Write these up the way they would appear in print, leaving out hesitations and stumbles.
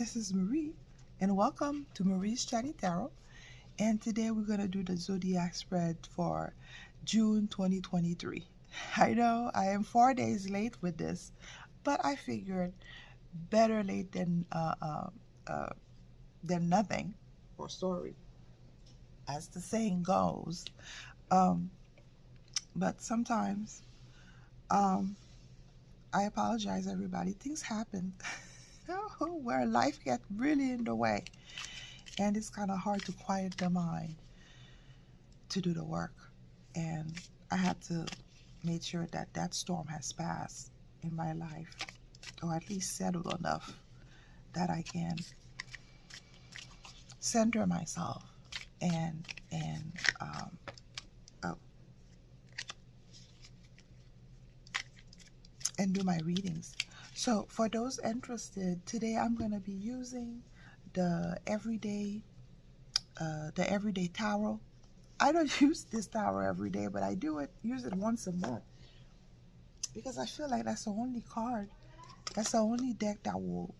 this is Marie, and welcome to Marie's Chatty Tarot. And today we're going to do the Zodiac spread for June 2023. I know I am 4 days late with this, but I figured better late than nothing, or sorry, as the saying goes. But sometimes, I apologize, everybody. Things happen where life gets really in the way, and it's kind of hard to quiet the mind to do the work. And I had to make sure that that storm has passed in my life, or at least settled enough that I can center myself and oh, and do my readings. So for those interested, today I'm going to be using the everyday tarot. I don't use this tarot every day, but I use it once a month, because I feel like that's the only card, that's the only deck that will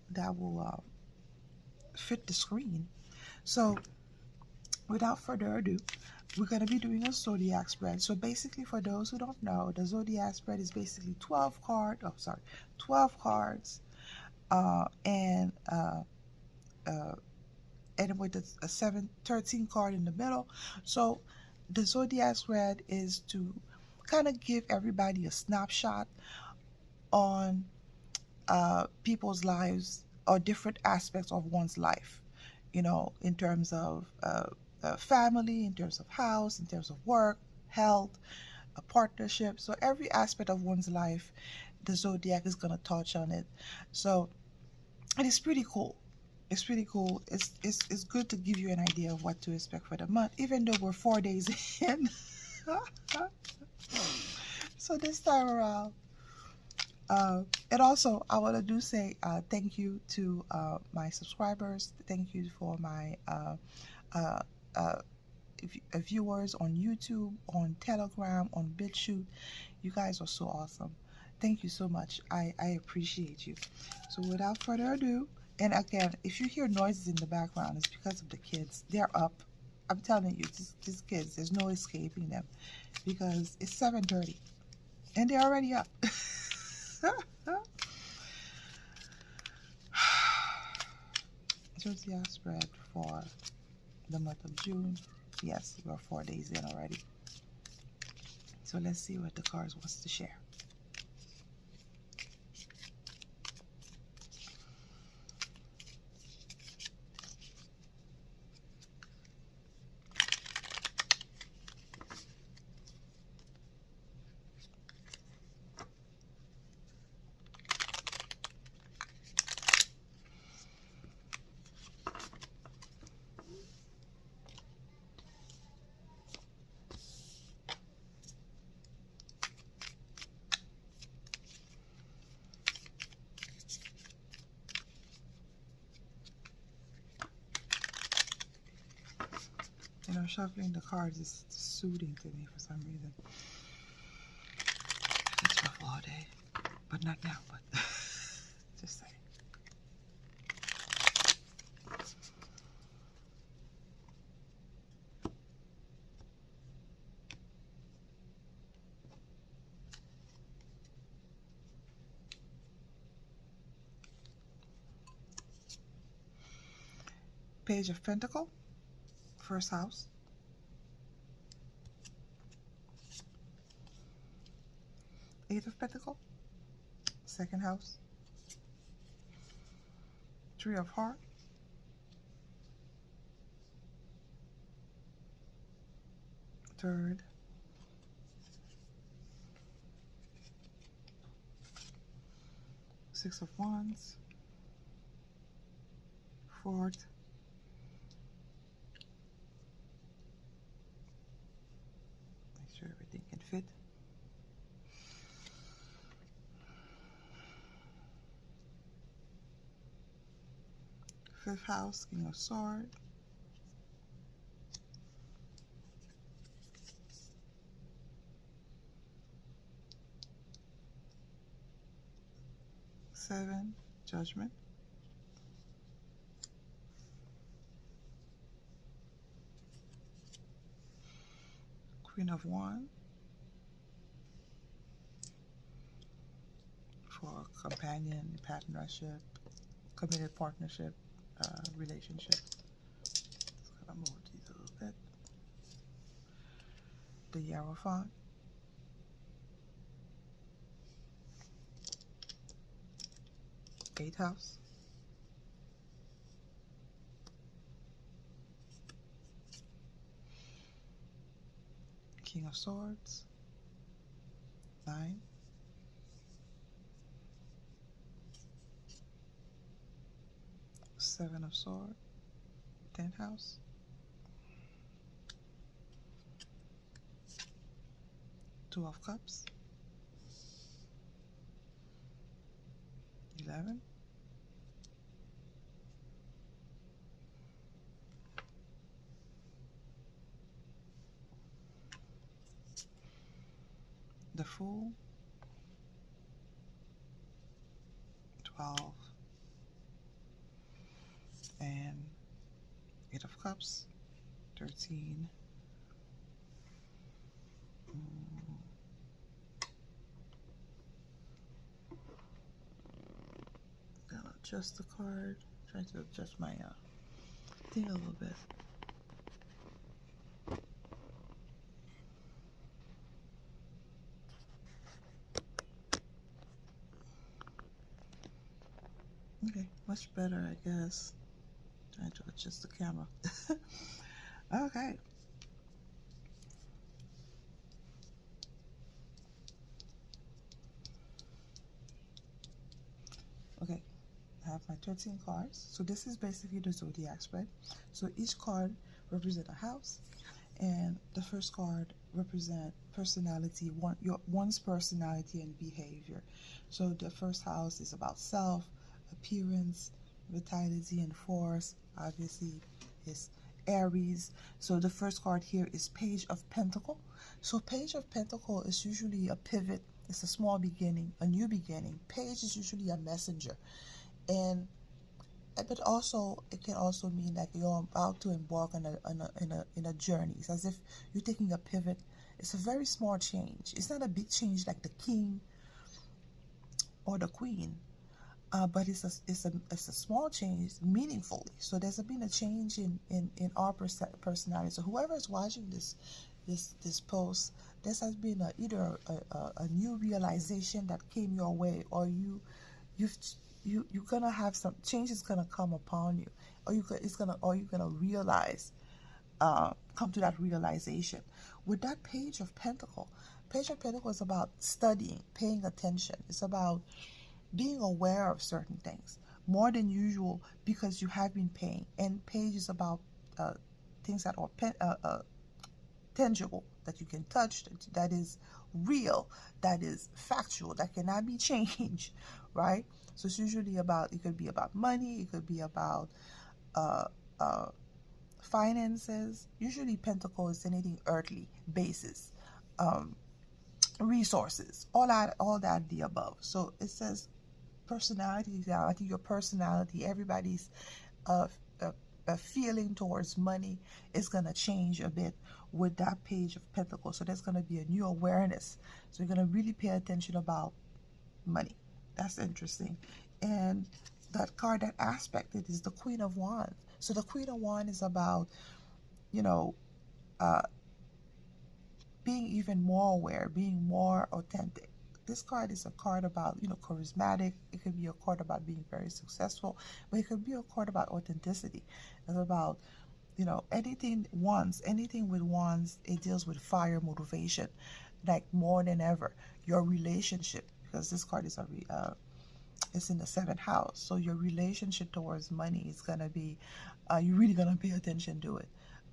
fit the screen. So without further ado, we're going to be doing a Zodiac spread. So basically, for those who don't know, the Zodiac spread is basically 12 cards, and with a 13 card in the middle. So the Zodiac spread is to kind of give everybody a snapshot on people's lives, or different aspects of one's life, in terms of family, in terms of house, in terms of work, health, a partnership. So every aspect of one's life, the Zodiac is going to touch on it. So, and it's pretty cool. It's pretty cool. It's good to give you an idea of what to expect for the month, even though we're 4 days in. So this time around, and also I want to say thank you to my subscribers. Thank you for my viewers on YouTube, on Telegram, on BitChute. You guys are so awesome. Thank you so much. I appreciate you. So without further ado, and again, if you hear noises in the background, it's because of the kids. They're up. I'm telling you, these kids, there's no escaping them, because it's 7:30 and they're already up. Zodiac spread for the month of June. Yes, we're 4 days in already. So let's see what the cards wants to share. Shuffling the cards is soothing to me for some reason. It's rough all day, but not now, but just saying. Page of Pentacle, first house. Eight of Pentacle, second house. Three of Heart, third. Six of Wands, fourth. Make sure everything can fit. Fifth house, King of Swords. Seven, Judgment. Queen of Wands for companion, partnership, committed partnership, relationship. Just gonna move these a little bit. The Hierophant, Eighth House, King of Swords, 9, Seven of Swords, 10th house, Two of Cups, 11, the Fool, 12, and Eight of Cups, 13. Gonna adjust the card. Trying to adjust my thing a little bit. Okay, much better, I guess. Trying to adjust the camera. Okay. Okay, I have my 13 cards. So this is basically the Zodiac spread. So each card represents a house, and the first card represents personality, one's personality and behavior. So the first house is about self, appearance, vitality, and force. Obviously, is Aries. So the first card here is Page of Pentacle. So Page of Pentacle is usually a pivot. It's a small beginning, a new beginning. Page is usually a messenger, and but also it can also mean that you're about to embark on a journey. It's as if you're taking a pivot. It's a very small change. It's not a big change like the king or the queen, but it's a small change meaningfully. So there's been a change in our personality. So whoever is watching this post, this has been either a new realization that came your way, or you're gonna have some change is gonna come upon you, or you're gonna realize, come to that realization. With that Page of Pentacle, is about studying, paying attention. It's about being aware of certain things more than usual because you have been paying. And Page is about things that are tangible, that you can touch, that is real, that is factual, that cannot be changed, right? So it's usually about, it could be about money, it could be about finances. Usually Pentacle is anything earthly, basis, resources, all that the above. So it says personality. I think your personality, everybody's feeling towards money is going to change a bit with that Page of Pentacles. So there's going to be a new awareness. So you're going to really pay attention about money. That's interesting. And that card that aspected is the Queen of Wands. So the Queen of Wands is about, being even more aware, being more authentic. This card is a card about, charismatic. It could be a card about being very successful, but it could be a card about authenticity. It's about, anything with wands, it deals with fire, motivation, like more than ever. Your relationship, because this card is it's in the 7th house. So your relationship towards money is going to be, you're really going to pay attention to it.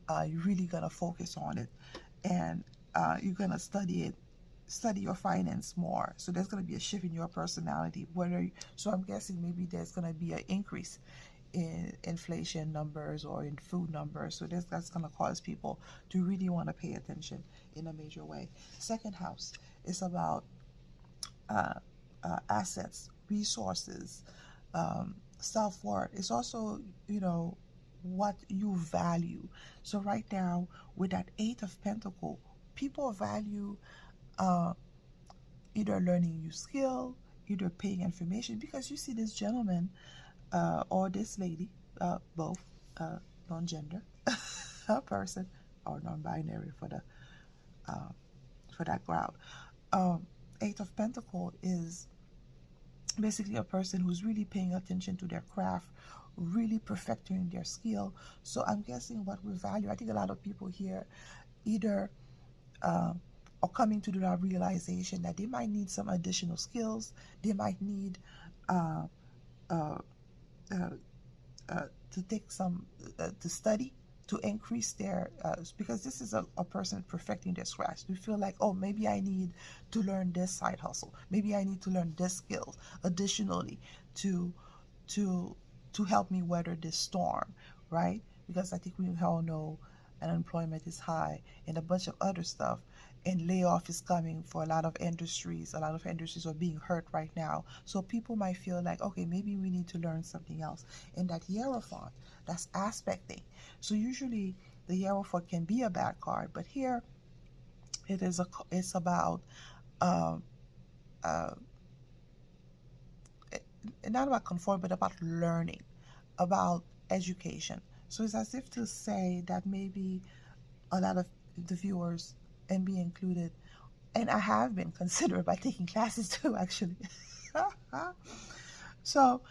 You're really going to focus on it. And you're going to study your finance more. So there's going to be a shift in your personality. So I'm guessing maybe there's going to be an increase in inflation numbers or in food numbers. So that's going to cause people to really want to pay attention in a major way. 2nd house is about assets, resources, self-worth. It's also, what you value. So right now with that 8 of Pentacle, people value either learning new skill, either paying information, because you see this gentleman or this lady, both non-gender person or non-binary for that crowd. Eight of Pentacles is basically a person who's really paying attention to their craft, really perfecting their skill. So I'm guessing what we value, I think a lot of people here either are coming to that realization that they might need some additional skills, they might need uh, uh, uh, to take some to study to increase their because this is a person perfecting their craft. We feel like, oh, maybe I need to learn this side hustle, maybe I need to learn this skills additionally to to to help me weather this storm, right? Because I think we all know unemployment is high and a bunch of other stuff, and layoff is coming for a lot of industries. A lot of industries are being hurt right now, so people might feel like, okay, maybe we need to learn something else. And that Hierophant, that's aspecting. So usually the Hierophant can be a bad card, but here it's about um, uh, not about conform, but about learning, about education. So it's as if to say that maybe a lot of the viewers, and be included, and I have been considered by taking classes too, actually. So,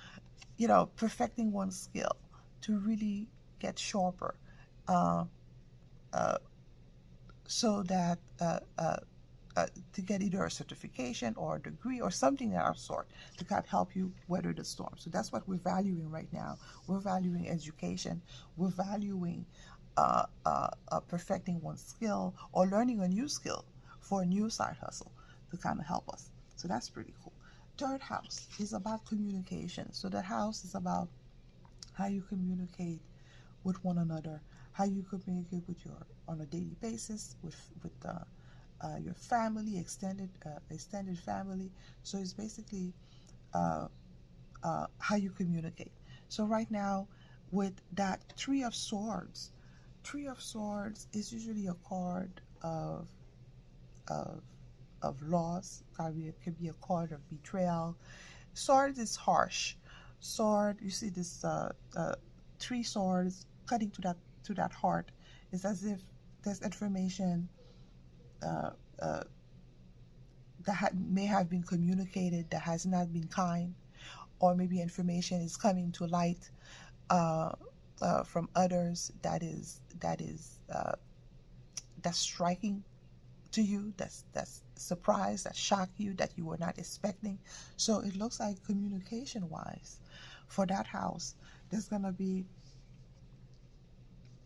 perfecting one's skill to really get sharper, uh, uh, so that to get either a certification or a degree or something of that sort to kind of help you weather the storm. So that's what we're valuing right now. We're valuing education. We're valuing perfecting one's skill or learning a new skill for a new side hustle to kind of help us. So that's pretty cool. Third house is about communication. So the house is about how you communicate with one another, how you communicate with your on a daily basis with your family, extended family. So it's basically how you communicate. So right now, with that Three of Swords is usually a card of of loss. It could be a card of betrayal. Sword is harsh. Sword, you see this three swords cutting to that heart. It's as if there's information uh, uh, that may have been communicated that has not been kind, or maybe information is coming to light uh, from others that's striking to you, that's surprised, that shocked you, that you were not expecting. So it looks like communication wise, for that house, there's gonna be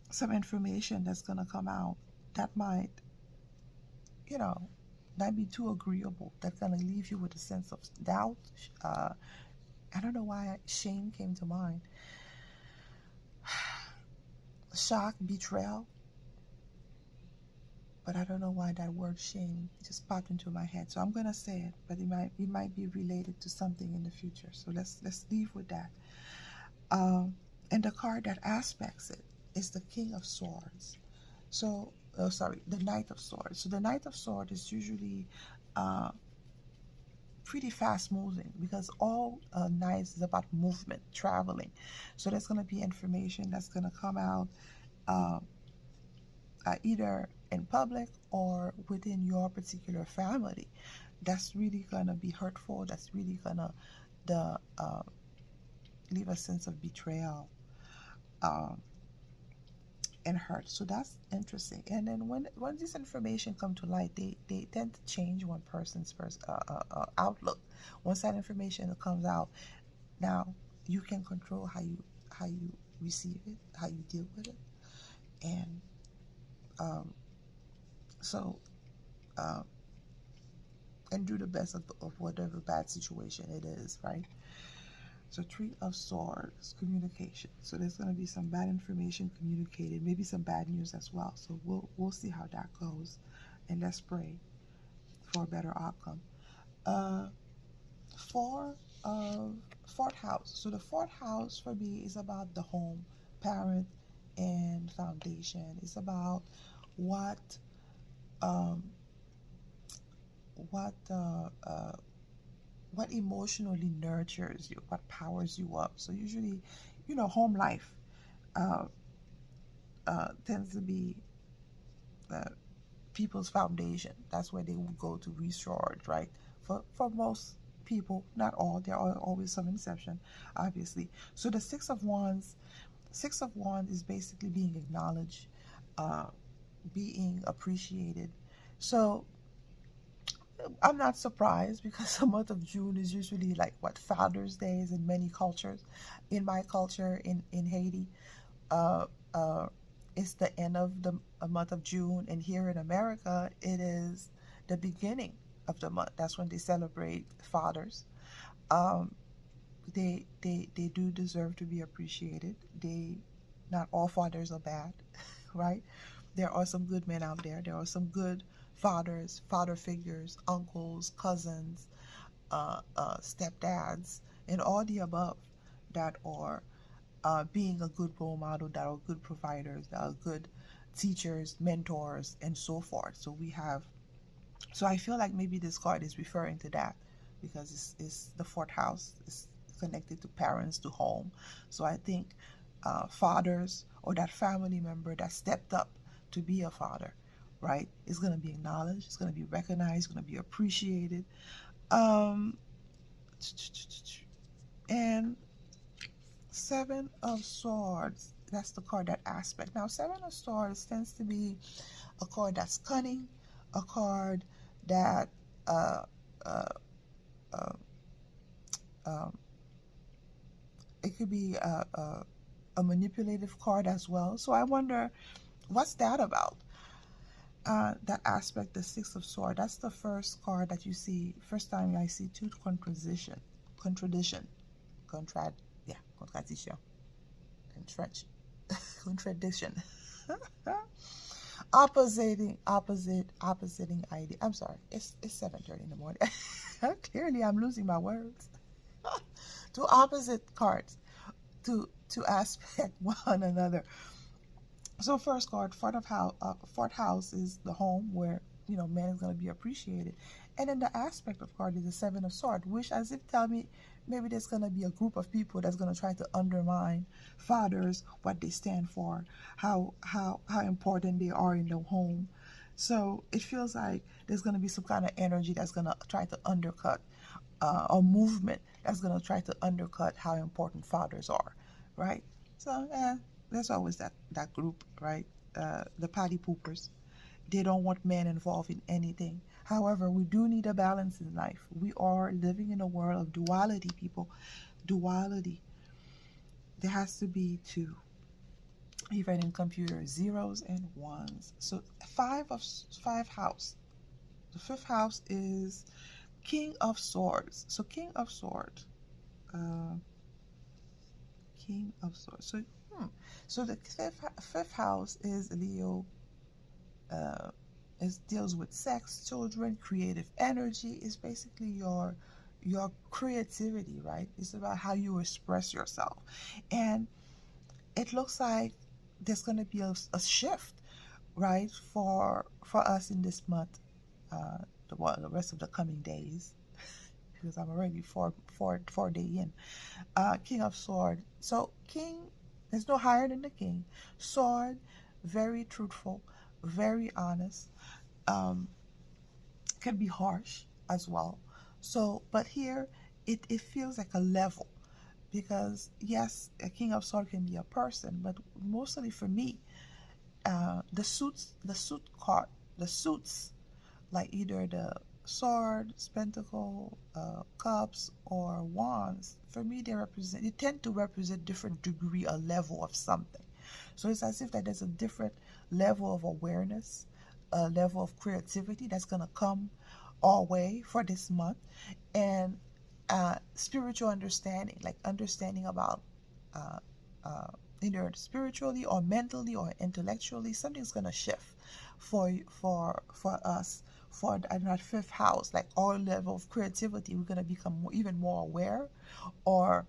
some information that's gonna come out that might, you know, not be too agreeable. That's gonna leave you with a sense of doubt. I don't know why shame came to mind. Shock, betrayal, but I don't know why that word shame just popped into my head. So I'm gonna say it, but it might be related to something in the future. So let's leave with that. And the card that aspects it is the King of Swords. So, the Knight of Swords. So the Knight of Swords is usually pretty fast moving, because all knights is about movement, traveling. So there's going to be information that's going to come out uh, either in public or within your particular family. That's really going to be hurtful. That's really going to leave a sense of betrayal and hurt. So that's interesting. And then when this information come to light, they tend to change one person's outlook. Once that information comes out, now you can control how you receive it, how you deal with it, and so and do the best of whatever bad situation it is, right? So Three of Swords, communication. So there's going to be some bad information communicated, maybe some bad news as well. So we'll see how that goes, and let's pray for a better outcome. Fourth house. So the fourth house for me is about the home, parent, and foundation. It's about what um, what uh, uh, what emotionally nurtures you, what powers you up. So usually, home life uh, tends to be uh, people's foundation. That's where they will go to recharge, right? For most people, not all. There are always some exception, obviously. So the Six of Wands is basically being acknowledged, uh, being appreciated. So I'm not surprised because the month of June is usually like what Founders Days in many cultures. In my culture, in Haiti, uh, uh, it's the end of the month of June, and here in America, it is the beginning of the month. That's when they celebrate fathers. Um, they do deserve to be appreciated. Not all fathers are bad, right? There are some good men out there. There are some good fathers, father figures, uncles, cousins, stepdads, and all the above that are being a good role model, that are good providers, that are good teachers, mentors, and so forth. So I feel like maybe this card is referring to that because it's the fourth house. It's connected to parents, to home. So I think fathers or that family member that stepped up to be a father, right, is going to be acknowledged. It's going to be recognized. It's going to be appreciated. Um, and Seven of Swords. That's the card, that aspect. Now, Seven of Swords tends to be a card that's cunning, a card that uh, uh, uh, um, it could be a manipulative card as well. So I wonder what's that about? That aspect, the Six of Swords. That's the first card that you see. First time I see two contradiction, yeah, contradiction in French, contradiction. Oppositing idea. I'm sorry. It's 7:30 in the morning. Clearly, I'm losing my words. Two opposite cards to aspect one another. So first card, fourth house is the home where man is going to be appreciated, and then the aspect of card is the Seven of Swords, which as if tell me maybe there's going to be a group of people that's going to try to undermine fathers, what they stand for, how important they are in the home. So it feels like there's going to be some kind of energy that's going to try to undercut, a movement that's going to try to undercut how important fathers are, right? So there's always that group, right? The party poopers. They don't want men involved in anything. However, we do need a balance in life. We are living in a world of duality, people. Duality. There has to be two. Even in computer, zeros and ones. So five house. The fifth house is King of Swords. So King of Swords. Uh, King of Swords. So the fifth house is Leo. It deals with sex, children, creative energy. It's basically your creativity, right? It's about how you express yourself, and it looks like there's going to be a shift, right, for us in this month, the rest of the coming days, because I'm already four day in. King of Sword. So King, there's no higher than the King. Sword, very truthful, very honest. Um, can be harsh as well. So, but here it feels like a level, because yes, a King of Sword can be a person, but mostly for me, the suit card, the suits, like either the sword, pentacle, cups, or wands. For me, they tend to represent different degree or level of something. So it's as if that there's a different level of awareness, a level of creativity that's gonna come our way for this month, and spiritual understanding, like understanding about uh, uh, either spiritually or mentally or intellectually, something's gonna shift for us, for that fifth house, like our level of creativity. We're gonna become even more aware, or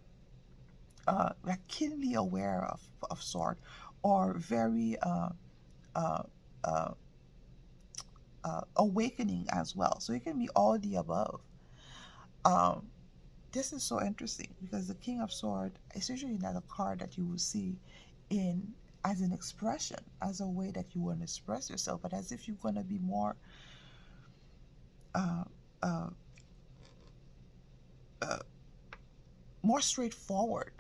like keenly aware of sort, or very uh, uh, awakening as well. So it can be all the above. Um, this is so interesting because the King of Swords is usually not a card that you will see in as an expression, as a way that you want to express yourself, but as if you're going to be more uh, uh, uh, more straightforward.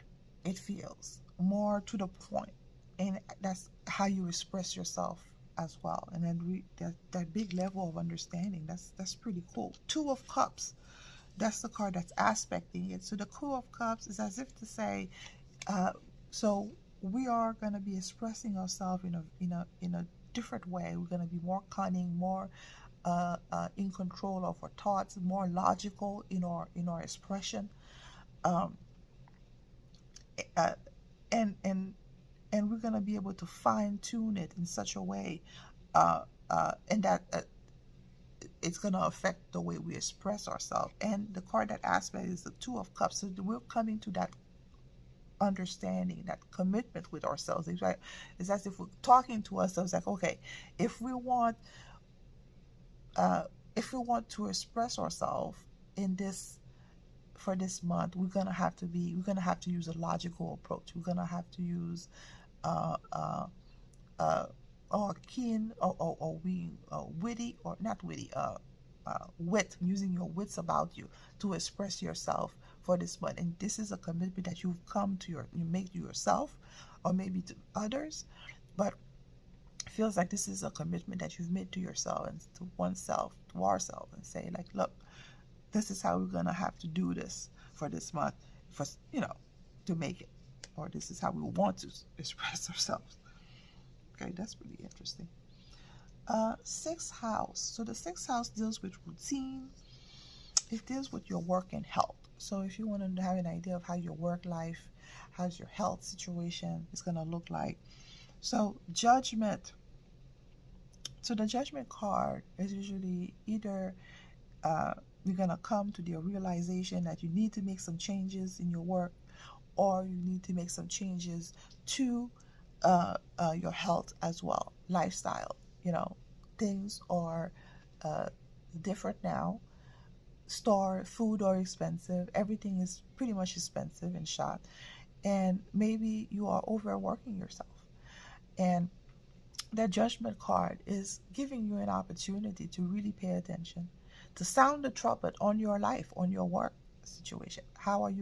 It feels more to the point, and that's how you express yourself as well. And then that big level of understanding, that's pretty cool. Two of Cups, that's the card that's aspecting it. So the Two of Cups is as if to say, so we are going to be expressing ourselves in a different way. We're going to be more cunning, more in control of our thoughts, more logical in our expression, um, uh, and and and we're going to be able to fine tune it in such a way, and that it's going to affect the way we express ourselves. And the card that aspect is the Two of Cups. So we're coming to that understanding, that commitment with ourselves. It's like, it's as if we're talking to ourselves like, okay, if we want uh, to express ourselves in this for this month, we're gonna have to use a logical approach. We're gonna have to use uh, uh, uh, or keen or we witty, or not witty, wit, using your wits about you to express yourself for this month. And this is a commitment that you make to yourself, or maybe to others, but it feels like this is a commitment that you've made to yourself and to oneself, to ourselves, and say like, look, this is how we're gonna have to do this for this month, for to make it, or this is how we want to express ourselves. Okay, that's pretty interesting. Sixth house. So the sixth house deals with routine. It deals with your work and health. So if you want to have an idea of how your work life, how's your health situation is going to look like. So judgment. So the judgment card is usually either you're going to come to the realization that you need to make some changes in your work, or you need to make some changes to your health as well, lifestyle. Things are different now. Food are expensive. Everything is pretty much expensive and shot. And maybe you are overworking yourself. And that judgment card is giving you an opportunity to really pay attention, to sound the trumpet on your life, on your work situation. How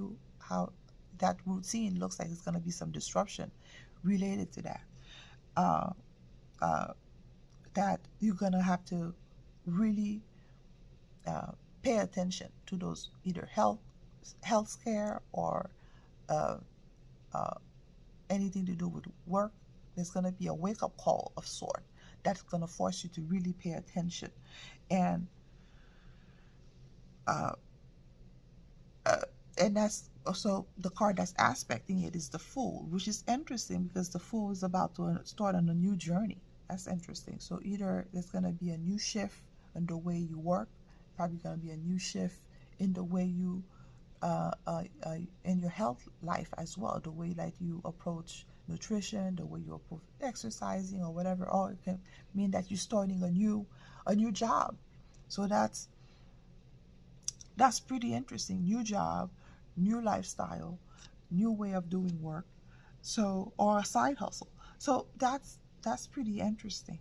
that routine looks like it's going to be some disruption related to that. Uh, uh, that you're going to have to really pay attention to those, either health care, or uh, uh, anything to do with work. There's going to be a wake-up call of sort that's going to force you to really pay attention. And uh, uh, and that's also the card that's aspecting it is the Fool, which is interesting because the Fool is about to start on a new journey. That's interesting. So either there's going to be a new shift in the way you work, probably going to be a new shift in the way you in your health life as well, the way that you approach nutrition, the way you approach exercising, or whatever. Or it can mean that you're starting a new job. So that's pretty interesting. New job, new lifestyle, new way of doing work. So, or a side hustle. So that's pretty interesting.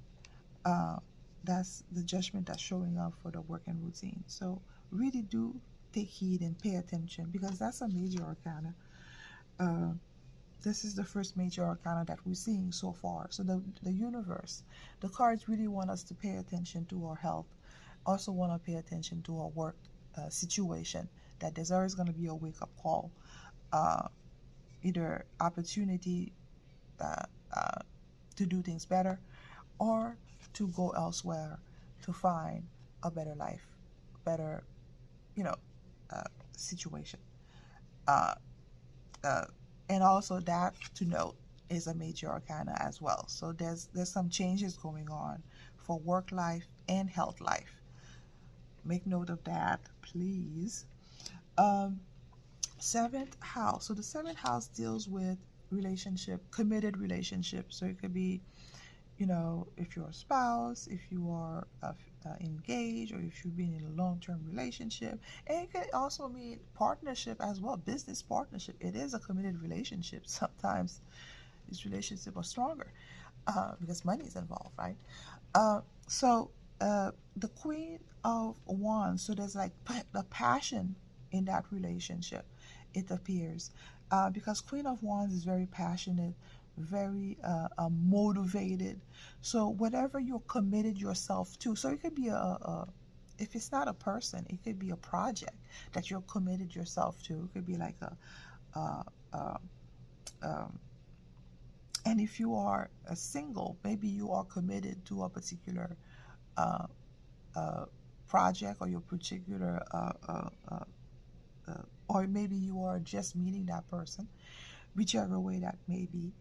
Uh, that's the judgment that's showing up for the work and routine. So really do take heed and pay attention, because that's a major arcana. Uh, this is the first major arcana that we're seeing so far. So the universe, the cards really want us to pay attention to our health, also want to pay attention to our work situation, that there's always going to be a wake-up call, either opportunity uh, uh, to do things better, or to go elsewhere to find a better life, better, uh, situation. Uh, uh, and also that, to note, is a major arcana as well. So there's some changes going on for work life and health life. Make note of that, please. Um, Seventh house. So the seventh house deals with relationship, committed relationship. So it could be you know, if you're a spouse, if you are engaged, or if you've been in a long-term relationship. And it could also mean partnership as well, business partnership. It is a committed relationship. Sometimes these relationships are stronger because money is involved, right? So the Queen of Wands, so there's like the passion in that relationship, it appears, because Queen of Wands is very passionate, very motivated. So whatever you're committed yourself to, so it could be if it's not a person, it could be a project that you're committed yourself to. It could be like a um, and if you are a single, maybe you are committed to a particular uh, uh, project, or your particular or maybe you are just meeting that person, whichever way that may be.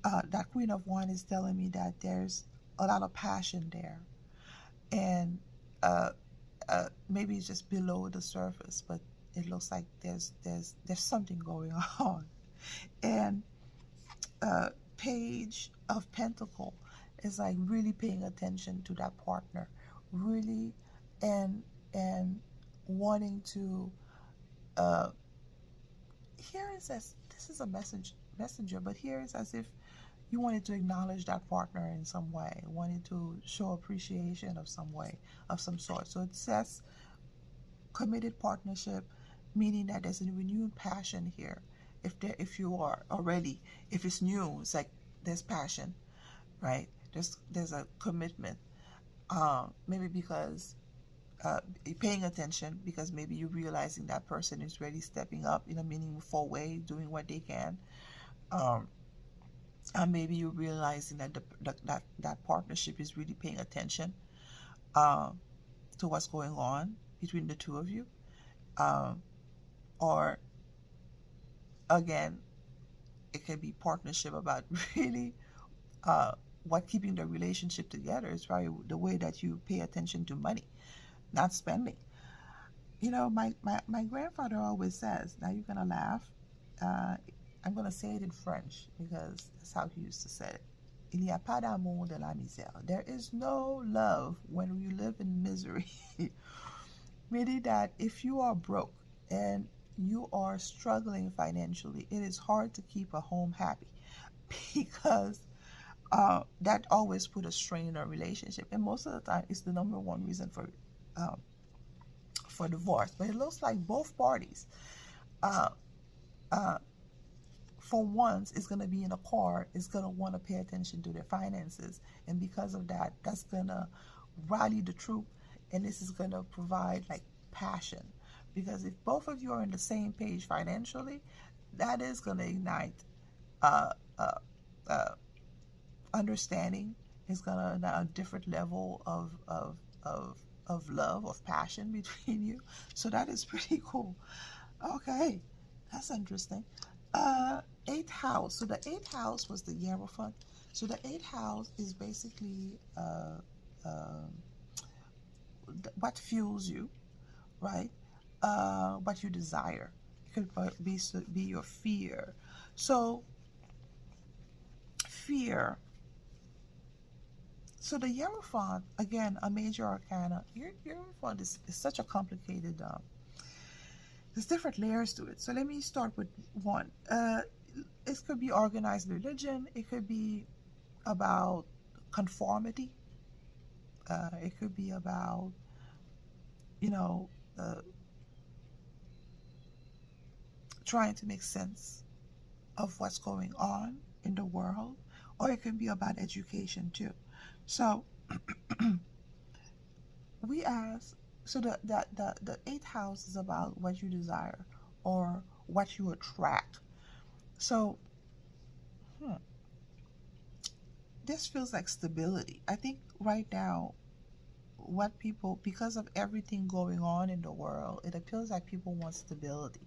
That Queen of Wands is telling me that there's a lot of passion there, and uh, maybe it's just below the surface, but it looks like there's something going on. And Page of Pentacle is like really paying attention to that partner, really, and wanting to. Uh, Here is as this is a messenger, but here is as if you wanted to acknowledge that partner in some way, wanted to show appreciation of some way, of some sort. So it says committed partnership, meaning that there's a renewed passion here. If you are already, if it's new, it's like there's passion, right? There's a commitment. Maybe because paying attention, because maybe you're realizing that person is really stepping up in a meaningful way, doing what they can. Um, and maybe you're realizing that that partnership is really paying attention um, to what's going on between the two of you. Um, or again, it can be partnership about really uh, what keeping the relationship together is probably the way that you pay attention to money, not spending. You know, my grandfather always says, now you're going to laugh. Uh, I'm going to say it in French because that's how he used to say it. Il n'y a pas d'amour de la misère. There is no love when you live in misery. Meaning that if you are broke and you are struggling financially, it is hard to keep a home happy because that always put a strain in a relationship. And most of the time, it's the number one reason for divorce. But it looks like both parties, uh, uh, for once, is going to be in a car, is going to want to pay attention to their finances. And because of that, that's going to rally the troop. And this is going to provide like passion. Because if both of you are on the same page financially, that is going to ignite uh, uh, uh, understanding. It's going to ignite a different level of love, of passion between you. So that is pretty cool. Okay, that's interesting. Eighth house. So the eighth house was the Hierophant. So the eighth house is basically what fuels you, right? What you desire. It could be your fear. So fear. So the Hierophant, again, a major arcana. Hierophant is such a complicated. There's different layers to it. So let me start with one. It could be organized religion. It could be about conformity. It could be about, you know, trying to make sense of what's going on in the world. Or it could be about education too. So we ask, so the eighth house is about what you desire or what you attract. So this feels like stability. I think right now, what people, because of everything going on in the world, it appears like people want stability.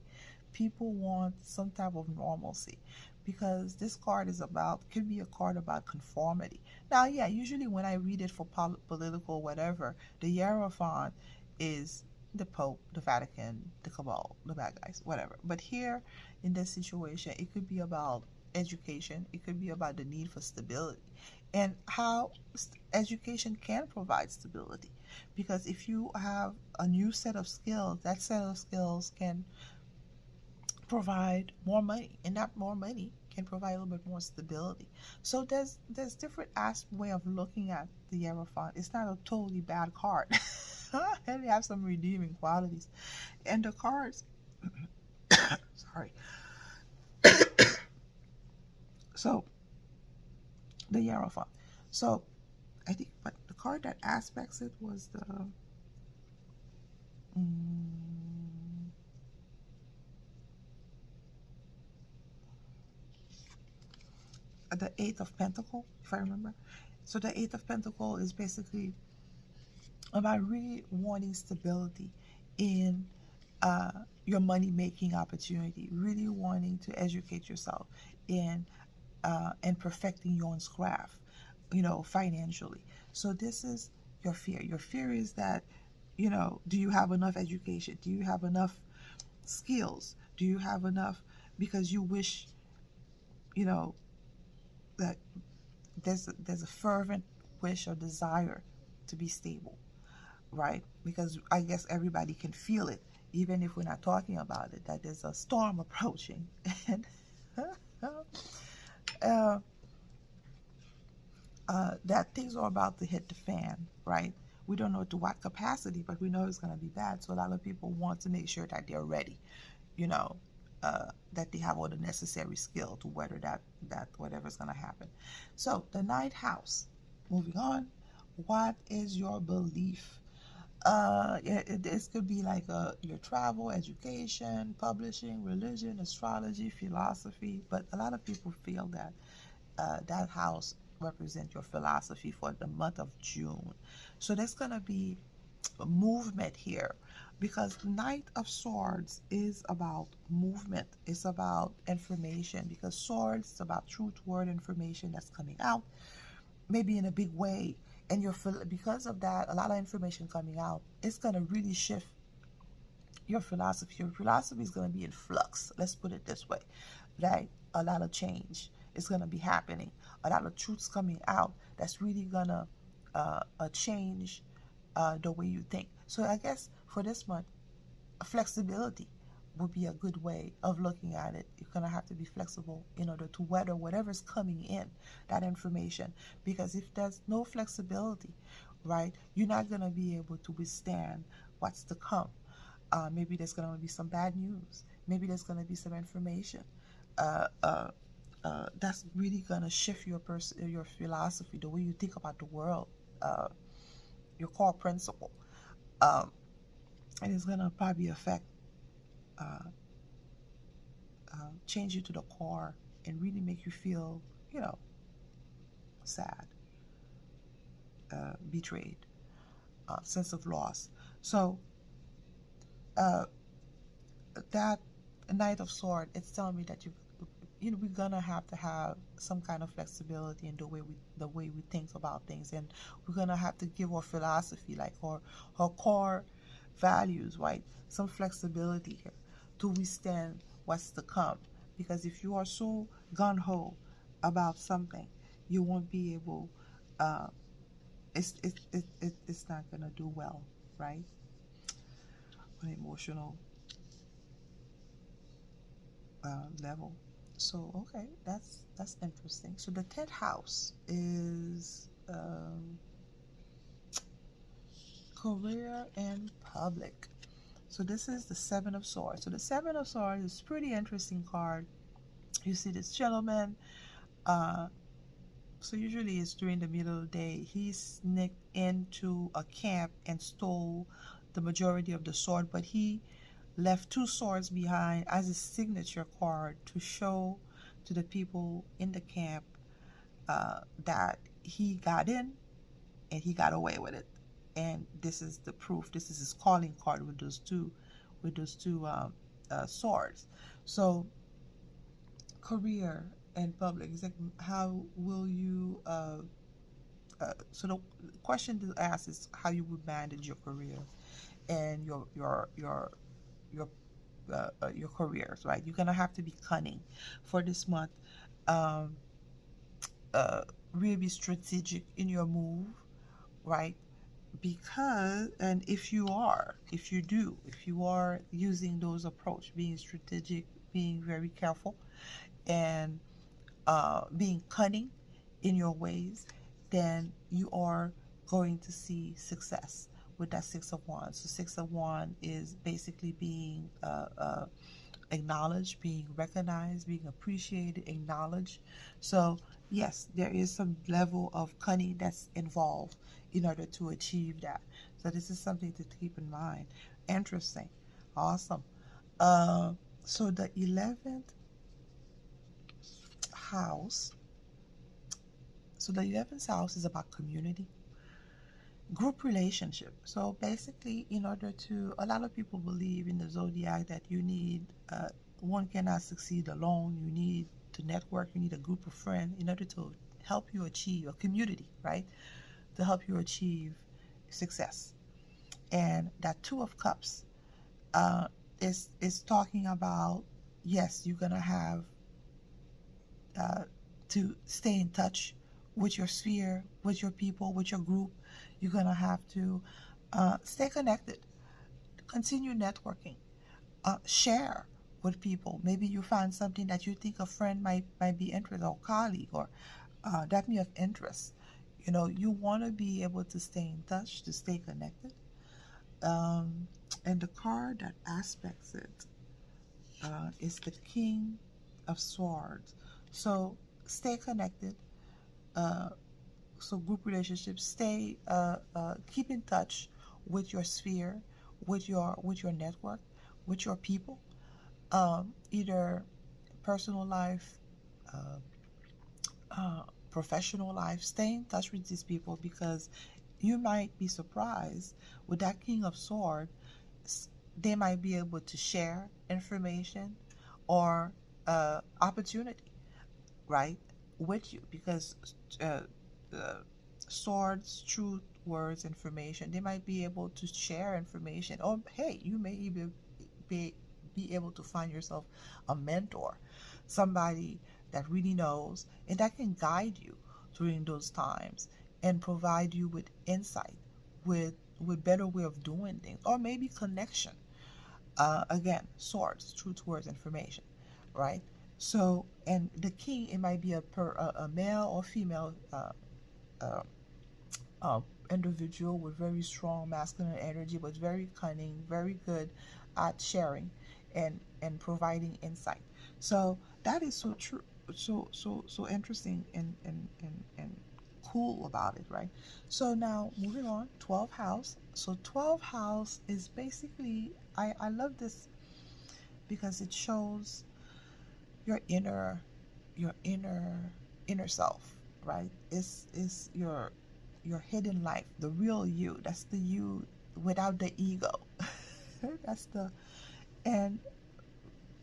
People want some type of normalcy, because this card is about, could be a card about conformity. Now, yeah, usually when I read it for political whatever, the Hierophant is the Pope, the Vatican, the Cabal, the bad guys, whatever. But here in this situation, it could be about education. It could be about the need for stability and how education can provide stability. Because if you have a new set of skills, that set of skills can provide more money, and that more money can provide a little bit more stability. So there's different way of looking at the Hierophant. It's not a totally bad card. And they have some redeeming qualities. And the cards, sorry. So the Hierophant. So I think, but the card that aspects it was mm, the Eight of Pentacle, if I remember. So the Eight of Pentacle is basically about really wanting stability in your money making opportunity, really wanting to educate yourself in and perfecting your own craft, financially. So this is your fear. Your fear is that, do you have enough education? Do you have enough skills? Do you have enough? Because you wish, that there's a fervent wish or desire to be stable, right? Because I guess everybody can feel it, even if we're not talking about it, that there's a storm approaching. And uh, that things are about to hit the fan, right? We don't know to what capacity, but we know it's going to be bad. So a lot of people want to make sure that they're ready, you know, that they have all the necessary skill to weather that whatever's going to happen. So the ninth house, moving on, what is your belief? This could be like your travel, education, publishing, religion, astrology, philosophy, but a lot of people feel that that house represent your philosophy for the month of June. So there's going to be a movement here, because Knight of Swords is about movement. It's about information, because swords is about truth, word, information that's coming out, maybe in a big way. And because of that, a lot of information coming out, it's going to really shift your philosophy. Your philosophy is going to be in flux. Let's put it this way, right? A lot of change is going to be happening. A lot of truths coming out that's really going to change the way you think. So I guess for this month, flexibility would be a good way of looking at it. You're going to have to be flexible in order to weather whatever's coming in, that information. Because if there's no flexibility, right, you're not going to be able to withstand what's to come. Maybe there's going to be some bad news. Maybe there's going to be some information that's really going to shift your philosophy, the way you think about the world, your core principle. And it's going to probably affect, change you to the core and really make you feel, sad, betrayed, sense of loss. So that Knight of Sword, it's telling me that we're gonna have to have some kind of flexibility in the way we think about things, and we're gonna have to give our philosophy, like our core values, right, some flexibility here to withstand what's to come. Because if you are so gung-ho about something, you won't be able, it's not gonna do well, right, on an emotional level. So okay, that's interesting. So the 10th house is career and public. So this is the 7 of Swords. So the 7 of Swords is a pretty interesting card. You see this gentleman. So usually it's during the middle of the day. He sneaked into a camp and stole the majority of the sword, but he left 2 swords behind as a signature card to show to the people in the camp that he got in and he got away with it. And this is the proof. This is his calling card with those two swords. So career and public, is like, how will you so the question to ask is how you would manage your career and your careers, right? You're gonna have to be cunning for this month. um, really be strategic in your move, right? Because, and if you are, if you are using those approach, being strategic, being very careful, and being cunning in your ways, then you are going to see success with that Six of Wands. So Six of Wands is basically being acknowledged, being recognized, being appreciated, acknowledged. So yes, there is some level of cunning that's involved in order to achieve that. So this is something to keep in mind. Interesting. Awesome. Uh, so the 11th house. So the 11th house is about community, group relationship. So basically, in order to, a lot of people believe in the zodiac that you need, one cannot succeed alone. You need to network. You need a group of friends in order to help you achieve a community, right? To help you achieve success. And that Two of Cups is talking about, yes, you're gonna have uh, to stay in touch with your sphere, with your people, with your group. You're gonna have to stay connected, continue networking, share with people. Maybe you find something that you think a friend might be interested, or colleague, or that may have interest. You know, you want to be able to stay in touch, to stay connected. And the card that aspects it is the King of Swords. So stay connected. Uh, so group relationships. Keep in touch with your sphere, with your network, with your people. Either personal life, uh, professional life. Stay in touch with these people, because you might be surprised with that King of Swords. They might be able to share information or opportunity, right, with you, because uh, uh, swords, truth, words, information, they might be able to share information. Or hey, you may even be able to find yourself a mentor, somebody that really knows and that can guide you during those times and provide you with insight, with better way of doing things, or maybe connection. Again, swords, truth, words, information, right? So, and the king, it might be a male or female uh, uh, individual with very strong masculine energy, but very cunning, very good at sharing and providing insight. So that is so true, so interesting and cool about it, right? So now moving on, 12th house. So 12th house is basically, I love this because it shows your inner self, right? It's your hidden life, the real you. That's the you without the ego. That's the and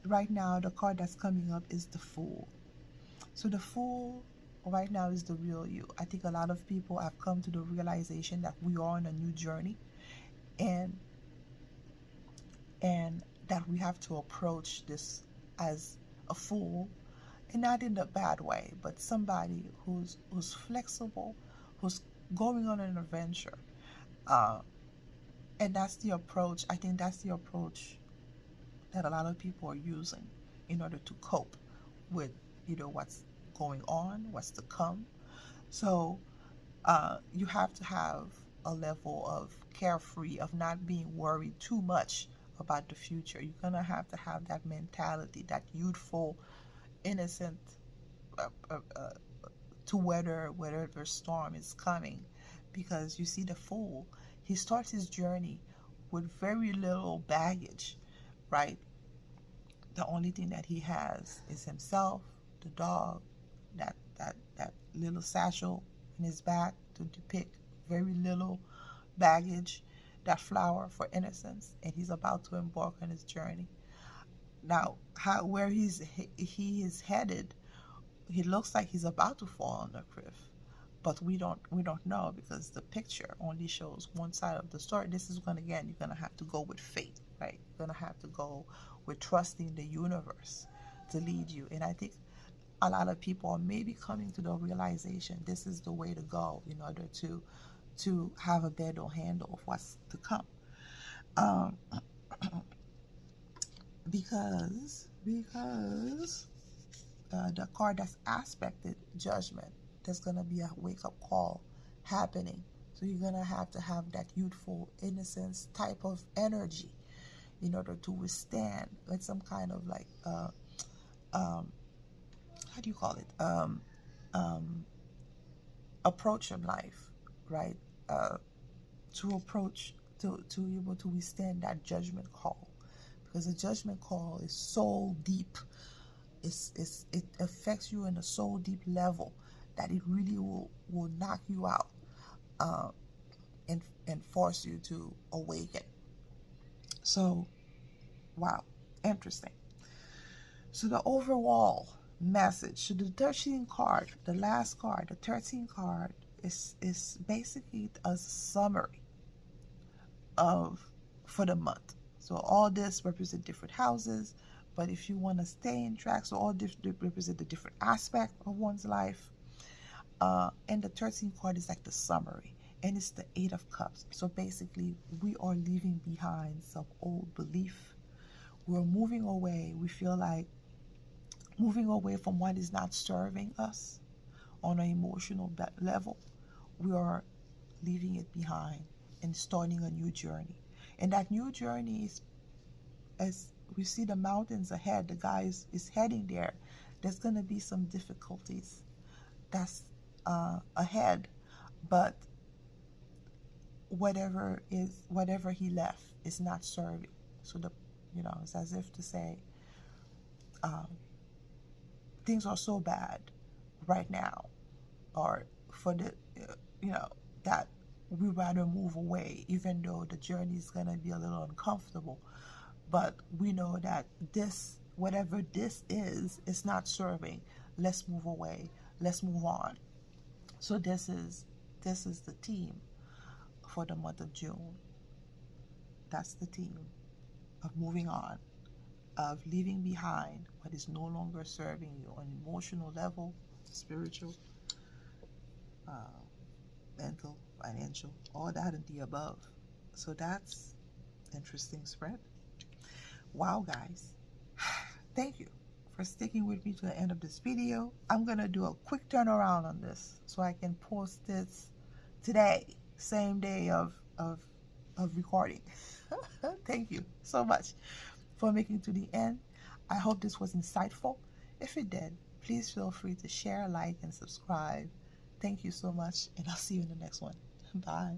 right now the card that's coming up is the Fool. So the Fool right now is the real you. I think a lot of people have come to the realization that we are on a new journey, and and that we have to approach this as a fool, and not in a bad way, but somebody who's flexible, who's going on an adventure. uh, and that's the approach. I think that's the approach that a lot of people are using in order to cope with what's going on, what's to come. So you have to have a level of carefree, of not being worried too much about the future. You're gonna have to have that mentality, that youthful, innocent, uh, uh, uh, to weather whatever storm is coming. Because you see, the Fool, he starts his journey with very little baggage, right? The only thing that he has is himself, the dog, that little satchel in his back to depict very little baggage, that flower for innocence, and he's about to embark on his journey. Now, where he is headed, he looks like he's about to fall on the cliff, but we don't know, because the picture only shows one side of the story. This is when, again, you're gonna have to go with faith, right? You're gonna have to go with trusting the universe to lead you. And I think a lot of people are maybe coming to the realization this is the way to go in order to have a better handle of what's to come. Um, because the card that's aspected judgment, there's gonna be a wake-up call happening. So you're gonna have to have that youthful innocence type of energy in order to withstand with some kind of like um, how do you call it, um, approach in life, right? uh, to approach to be able to withstand that judgment call, because the judgment call is so deep. It affects you in a so deep level that it really will knock you out, uh, and force you to awaken. So wow, interesting. So the overall message, so the 13 card, the last card, the 13 card is basically a summary of for the month. So all this represent different houses, but if you want to stay in track, so all represent the different aspect of one's life. And the 13th card is like the summary, and it's the 8 of Cups. So basically, we are leaving behind some old belief. We're moving away. We feel like moving away from what is not serving us on an emotional level. We are leaving it behind and starting a new journey. And that new journey is, as we see the mountains ahead, the guy is heading there. There's going to be some difficulties that's ahead, but whatever he left is not serving. So it's as if to say, um, things are so bad right now, or for the that we rather move away, even though the journey is going to be a little uncomfortable. But we know that this, whatever this is not serving. Let's move away. Let's move on. So this is the theme for the month of June. That's the theme of moving on, of leaving behind what is no longer serving you on emotional level, spiritual, mental, financial, all that and the above. So that's interesting spread. Wow, guys. Thank you for sticking with me to the end of this video. I'm going to do a quick turnaround on this so I can post this today, same day of recording. Thank you so much for making it to the end. I hope this was insightful. If it did, please feel free to share, like, and subscribe. Thank you so much, and I'll see you in the next one. Bye.